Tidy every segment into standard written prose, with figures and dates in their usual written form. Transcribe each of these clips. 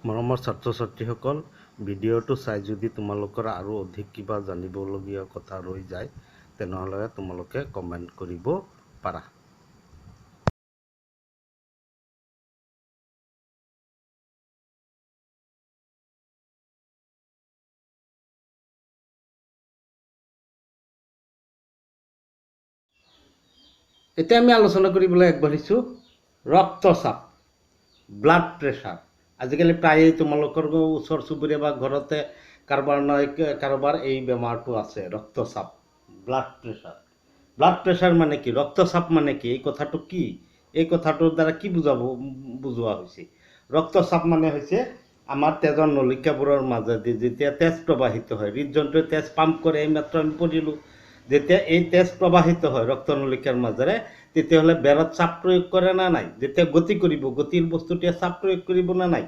মৰমৰ ছাত্ৰ ছাত্ৰীসকল, ভিডিঅ'টো চাই যদি তোমালোকৰ আৰু অধিক কিবা জানিবলগীয়া কথা ৰৈ যায় তেনেহ'লে তোমালোকে কমেণ্ট কৰিব পাৰা। এতিয়া আমি আলোচনা কৰিবলৈ আগবাঢ়িছোঁ ৰক্তচাপ, ব্লাড প্ৰেছাৰ। আজিকালি প্ৰায়ে তোমালোকৰ ওচৰ চুবুৰীয়া বা ঘৰতে কাৰোবাৰ নহয় কাৰোবাৰ এই বেমাৰটো আছে, ৰক্তচাপ, ব্লাড প্ৰেছাৰ। ব্লাড প্ৰেছাৰ মানে কি, ৰক্তচাপ মানে কি, এই কথাটো কি, এই কথাটোৰ দ্বাৰা কি বুজোৱা হৈছে? ৰক্তচাপ মানে হৈছে আমাৰ তেজৰ নলিকাবোৰৰ মাজেদি যেতিয়া তেজ প্ৰবাহিত হয়, হৃদযন্ত্ৰই তেজ পাম্প কৰে, এইমাত্ৰ আমি পঢ়িলোঁ। যেতিয়া এই তেজ প্ৰবাহিত হয় ৰক্তনলিকাৰ মাজেৰে, তেতিয়াহ'লে বেৰত চাপ প্ৰয়োগ কৰে না নাই? যেতিয়া গতি কৰিব, গতিৰ বস্তুটোৱে চাপ প্ৰয়োগ কৰিব না নাই?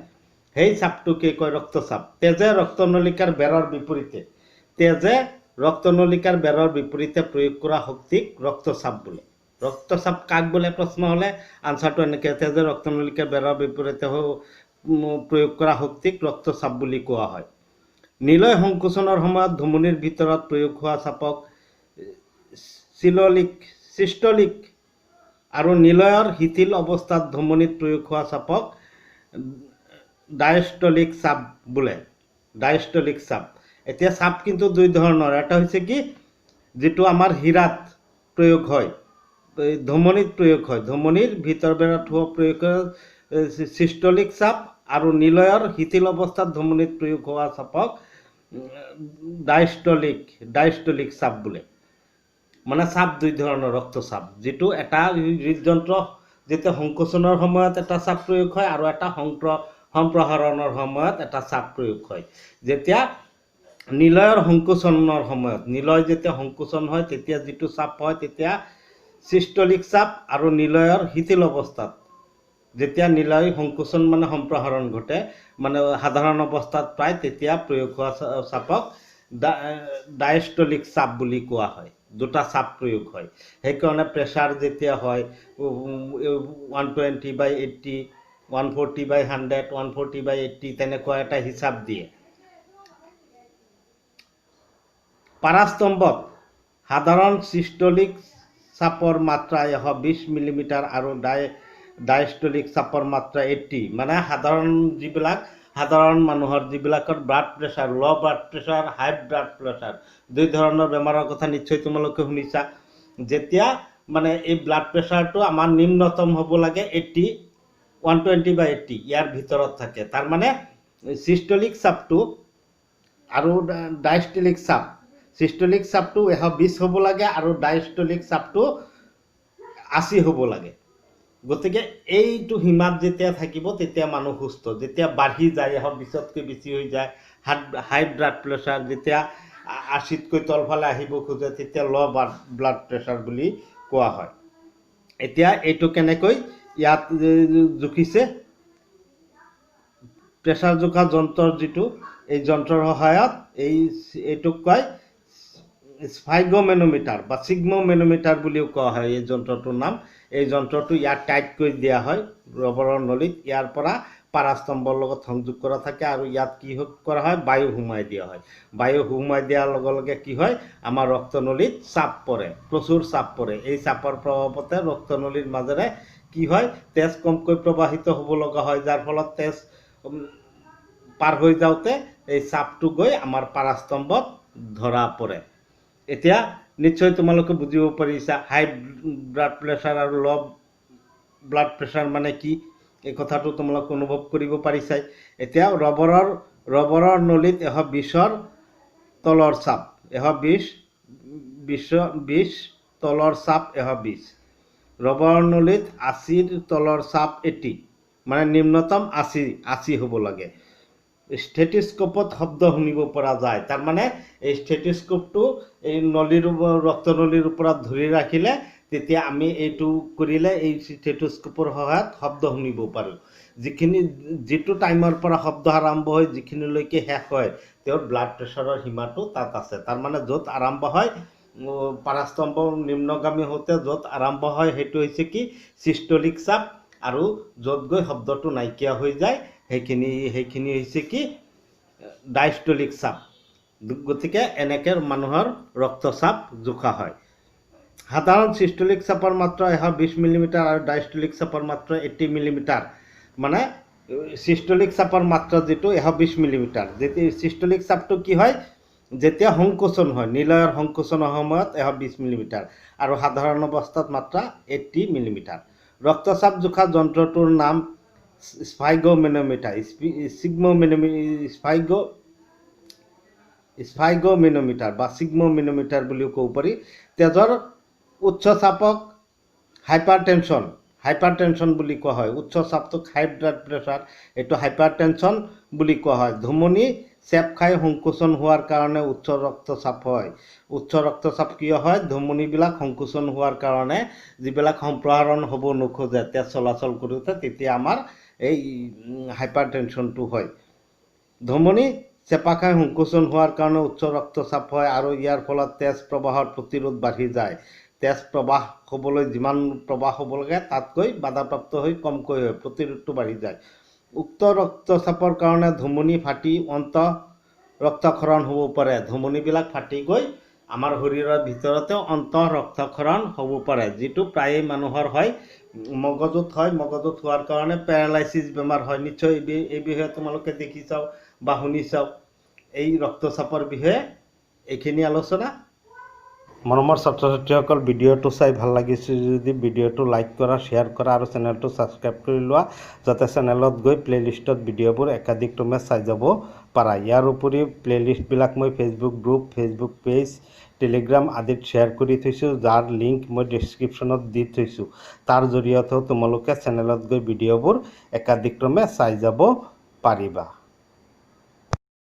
সেই চাপটোকে কয় ৰক্তচাপ। তেজে ৰক্তনলিকাৰ বেৰৰ বিপৰীতে প্ৰয়োগ কৰা শক্তিক ৰক্তচাপ বোলে। ৰক্তচাপ কাক বোলে প্ৰশ্ন হ'লে আনচাৰটো এনেকৈ, তেজে ৰক্তনলিকাৰ বেৰৰ বিপৰীতে প্ৰয়োগ কৰা শক্তিক ৰক্তচাপ বুলি কোৱা হয়। নিলয় সংকোচনৰ সময়ত ধমনীৰ ভিতৰত প্ৰয়োগ হোৱা চাপক চিষ্টলিক আৰু নিলয়ৰ শিথিল অৱস্থাত ধমনীত প্ৰয়োগ হোৱা চাপক ডায়েষ্টলিক চাপ বোলে। ডায়েষ্টলিক চাপ। এতিয়া চাপ কিন্তু দুই ধৰণৰ। এটা হৈছে কি, যিটো আমাৰ হীৰাত প্ৰয়োগ হয়, ধমনীত প্ৰয়োগ হয়, ধমনীৰ ভিতৰ বেৰত হোৱা প্ৰয়োগ চিষ্টলিক চাপ, আৰু নিলয়ৰ শিথিল অৱস্থাত ধমনীত প্ৰয়োগ হোৱা চাপক ডায়েষ্টলিক চাপ বোলে। মানে চাপ দুই ধৰণৰ ৰক্তচাপ, যিটো এটা হৃদযন্ত্ৰ যেতিয়া সংকোচনৰ সময়ত এটা চাপ প্ৰয়োগ হয় আৰু এটা সম্প্ৰসাৰণৰ সময়ত এটা চাপ প্ৰয়োগ হয়। যেতিয়া নিলয়ৰ সংকোচনৰ সময়ত, নিলয় যেতিয়া সংকোচন হয় তেতিয়া যিটো চাপ হয় তেতিয়া চিষ্টলিক চাপ, আৰু নিলয়ৰ শিথিল অৱস্থাত যেতিয়া নিলয় সংকোচন মানে সম্প্ৰসাৰণ ঘটে, মানে সাধাৰণ অৱস্থাত প্ৰায়, তেতিয়া প্ৰয়োগ হোৱা চাপক ডায়েষ্টলিক চাপ বুলি কোৱা হয়। দুটা চাপ প্ৰয়োগ হয়। সেইকাৰণে প্ৰেছাৰ যেতিয়া হয় 120/80, 140/100, 140/80 তেনেকুৱা এটা হিচাপ দিয়ে। পাৰাস্তম্ভত সাধাৰণ চিষ্টলিক চাপৰ মাত্ৰা 120 মিলিমিটাৰ আৰু ডায়েষ্টলিক চাপৰ মাত্ৰা 80। মানে সাধাৰণ মানুহৰ যিবিলাকৰ ব্লাড প্ৰেছাৰ, ল' ব্লাড প্ৰেছাৰ, হাই ব্লাড প্ৰেছাৰ, দুই ধৰণৰ বেমাৰৰ কথা নিশ্চয় তোমালোকে শুনিছা। যেতিয়া মানে এই ব্লাড প্ৰেছাৰটো আমাৰ নিম্নতম হ'ব লাগে 120/80, ইয়াৰ ভিতৰত থাকে। তাৰমানে চিষ্টলিক চাপটো আৰু ডায়েষ্টলিক চাপ, চিষ্টলিক চাপটো 120 হ'ব লাগে আৰু ডায়েষ্টলিক চাপটো 80 হ'ব লাগে। গতিকে এইটো সীমাত যেতিয়া থাকিব তেতিয়া মানুহ সুস্থ। যেতিয়া বাঢ়ি যায়, 120তকৈ বেছি হৈ যায়, হাই ব্লাড প্ৰেছাৰ যেতিয়া 80তকৈ তলফালে আহিব খোজে, তেতিয়া ল' ব্লাড প্ৰেছাৰ বুলি কোৱা হয়। এতিয়া এইটো কেনেকৈ ইয়াত জুখিছে, প্ৰেছাৰ জোখা যন্ত্ৰৰ যিটো, এই যন্ত্ৰৰ সহায়ত এইটোক কয় স্ফাইগোমেনোমিটাৰ বা ছিগমোমেনোমিটাৰ বুলিও কোৱা হয় এই যন্ত্ৰটোৰ নাম। এই যন্ত্ৰটো ইয়াত টাইট কৰি দিয়া হয় ৰবৰৰ নলীত, ইয়াৰ পৰা পাৰাস্তম্ভৰ লগত সংযোগ কৰা থাকে, আৰু ইয়াত কি কৰা হয়, বায়ু সোমাই দিয়া হয়। বায়ু সোমাই দিয়াৰ লগে লগে কি হয়, আমাৰ ৰক্তনলীত চাপ পৰে, প্ৰচুৰ চাপ পৰে। এই চাপৰ প্ৰভাৱতে ৰক্তনলীৰ মাজেৰে কি হয়, তেজ কমকৈ প্ৰবাহিত হ'ব লগা হয়, যাৰ ফলত তেজ পাৰ হৈ যাওঁতে এই চাপটো গৈ আমাৰ পাৰাস্তম্ভত ধৰা পৰে। এতিয়া নিশ্চয় তোমালোকে বুজিব পাৰিছা হাই ব্লাড প্ৰেছাৰ আৰু ল' ব্লাড প্ৰেছাৰ মানে কি, এই কথাটো তোমালোকে অনুভৱ কৰিব পাৰিছাই। এতিয়া ৰবৰৰ নলীত 120ৰ তলৰ চাপ 120 তলৰ চাপ 120, ৰবৰৰ নলীত 80ৰ তলৰ চাপ 80, মানে নিম্নতম 80 হ'ব লাগে। ষ্টেথিস্কোপত শব্দ শুনিব পৰা যায়। তাৰমানে এই ষ্টেথিস্কোপটো এই ৰক্তনলীৰ ওপৰত ধৰি ৰাখিলে তেতিয়া আমি এইটো কৰিলে এই ষ্টেথিস্কোপৰ সহায়ত শব্দ শুনিব পাৰোঁ। যিটো টাইমৰ পৰা শব্দ আৰম্ভ হৈ যিখিনিলৈকে শেষ হয়, তেওঁৰ ব্লাড প্ৰেছাৰৰ সীমাটো তাত আছে। তাৰমানে য'ত আৰম্ভ হয়, পাৰাস্তম্ভ নিম্নগামী হওঁতে য'ত আৰম্ভ হয় সেইটো হৈছে কি, চিষ্টলিক চাপ, আৰু য'ত গৈ শব্দটো নাইকিয়া হৈ যায় সেইখিনি হৈছে কি ডায়ষ্টলিক চাপ। গতিকে এনেকৈ মানুহৰ ৰক্তচাপ জোখা হয়। সাধাৰণ চিষ্টলিক চাপৰ মাত্ৰ 120 মিলিমিটাৰ আৰু ডায়ষ্টলিক চাপৰ মাত্ৰ 80 মিলিমিটাৰ। মানে চিষ্টলিক চাপৰ মাত্ৰা যিটো 120 মিলিমিটাৰ। যেতিয়া চিষ্টলিক চাপটো কি হয়, যেতিয়া সংকোচন হয়, নিলয়ৰ সংকোচনৰ সময়ত 120 মিলিমিটাৰ আৰু সাধাৰণ অৱস্থাত মাত্ৰা 80 মিলিমিটাৰ। ৰক্তচাপ জোখা যন্ত্ৰটোৰ নাম স্ফাইগোমেনোমিটাৰ, স্ফাইগোমেনোমিটাৰ বা ছিগমোমেনোমিটাৰ বুলিও ক'ব পাৰি। তেজৰ উচ্চ চাপক হাইপাৰটেনশ্যন বুলি কোৱা হয়। উচ্চ চাপটোক হাই ব্লাড প্ৰেছাৰ, এইটো হাইপাৰটেনশ্যন বুলি কোৱা হয়। ধমনী চেপ খাই সংকোচন হোৱাৰ কাৰণে উচ্চ ৰক্তচাপ হয়। উচ্চ ৰক্তচাপ কিয় হয়? ধমনীবিলাক সংকোচন হোৱাৰ কাৰণে যিবিলাক সম্প্ৰসাৰণ হ'ব নোখোজে তেজ চলাচল কৰোঁতে, তেতিয়া আমাৰ এই হাইপাৰটেনশ্যনটো হয়। ধমনী চেপা খাই সংকোচন হোৱাৰ কাৰণে উচ্চ ৰক্তচাপ হয় আৰু ইয়াৰ ফলত তেজ প্ৰবাহৰ প্ৰতিৰোধ বাঢ়ি যায়। তেজ প্ৰবাহ হ'বলৈ যিমান প্ৰবাহ হ'ব লাগে তাতকৈ বাধাপ্ৰাপ্ত হৈ কমকৈ হয়, প্ৰতিৰোধটো বাঢ়ি যায়। উক্ত ৰক্তচাপৰ কাৰণে ধমনী ফাটি অন্তঃ ৰক্তক্ষৰণ হ'ব পাৰে। ধমনীবিলাক ফাটি গৈ আমাৰ শৰীৰৰ ভিতৰতে অন্তঃ ৰক্তক্ষৰণ হ'ব পাৰে, যিটো প্ৰায়ে মানুহৰ হয়, মগজুত হয়। মগজুত হোৱাৰ কাৰণে পেৰালাইচিছ বেমাৰ হয়। নিশ্চয় এই বিষয়ে তোমালোকে দেখি চাও বা শুনি চাও। এই ৰক্তচাপৰ বিষয়ে এইখিনি আলোচনা। মৰমৰ ছাত্ৰ ছাত্ৰীসকল, ভিডিঅ'টো চাই ভাল লাগিছে যদি ভিডিঅ'টো লাইক কৰা, শ্বেয়াৰ কৰা আৰু চেনেলটো ছাবস্ক্ৰাইব কৰি লোৱা, যাতে চেনেলত গৈ প্লে'লিষ্টত ভিডিঅ'বোৰ একাধিকক্ৰমে চাই যাব পাৰা। ইয়াৰ উপৰিও প্লে'লিষ্টবিলাক মই Facebook group, Facebook page, Telegram আদিত শ্বেয়াৰ কৰি থৈছোঁ, যাৰ লিংক মই ডিছক্ৰিপশ্যনত দি থৈছোঁ। তাৰ জৰিয়তেও তোমালোকে চেনেলত গৈ ভিডিঅ'বোৰ একাধিকক্ৰমে চাই যাব পাৰিবা।